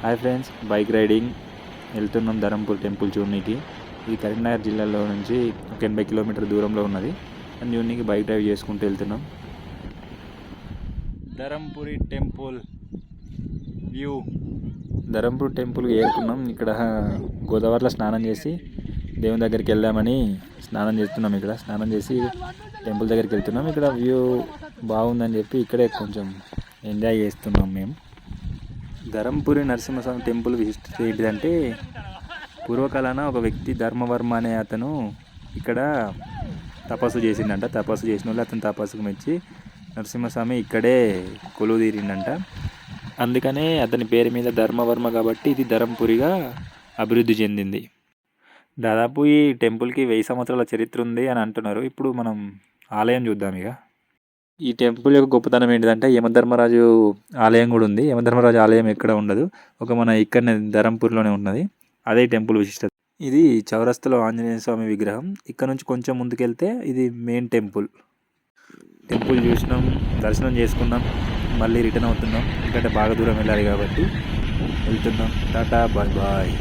Hi friends, bike riding వెళ్తున్నాం Dharampur temple చూడడానికి. ఇది కరీంనగర్ జిల్లాలో నుంచి ఒక 80 కిలోమీటర్ దూరంలో ఉన్నది. అని చూడడానికి బైక్ డ్రైవ్ చేసుకుంటూ వెళ్తున్నాం. Dharampuri temple view. ధరంపూర్ టెంపుల్కి చేరుకున్నాం. ఇక్కడ గోదావరిలో స్నానం చేసి దేవుని దగ్గరికి వెళ్దామని స్నానం చేస్తున్నాం. ఇక్కడ స్నానం చేసి టెంపుల్ దగ్గరికి వెళ్తున్నాం. ఇక్కడ వ్యూ బాగుందని చెప్పి ఇక్కడే కొంచెం ఎంజాయ్ చేస్తున్నాం మేము. ధరంపూరి నరసింహస్వామి టెంపుల్ విశిష్టత ఏంటిదంటే, పూర్వకాలాన ఒక వ్యక్తి ధర్మవర్మ అనే అతను ఇక్కడ తపస్సు చేసిండంట. తపస్సు చేసిన వాళ్ళు అతను తపస్సుకు మెచ్చి నరసింహస్వామి ఇక్కడే కొలువు తీరిండంట. అందుకనే అతని పేరు మీద ధర్మవర్మ కాబట్టి ఇది ధరంపూరిగా అభివృద్ధి చెందింది. దాదాపు ఈ టెంపుల్కి 1000 సంవత్సరాల చరిత్ర ఉంది అని అంటున్నారు. ఇప్పుడు మనం ఆలయం చూద్దాం. ఇక ఈ టెంపుల్ యొక్క గొప్పతనం ఏంటిదంటే, యమధర్మరాజు ఆలయం కూడా ఉంది. యమధర్మరాజు ఆలయం ఎక్కడ ఉండదు, ఒక మన ఇక్కడనే ధరంపూర్లోనే ఉన్నది. అదే టెంపుల్ విశిష్టత. ఇది చౌరస్తలో ఆంజనేయ స్వామి విగ్రహం. ఇక్కడ నుంచి కొంచెం ముందుకెళ్తే ఇది మెయిన్ టెంపుల్. టెంపుల్ చూసినాం, దర్శనం చేసుకున్నాం, మళ్ళీ రిటర్న్ అవుతున్నాం. ఎందుకంటే బాగా దూరం వెళ్ళాలి కాబట్టి వెళ్తున్నాం. Tata, bye bye.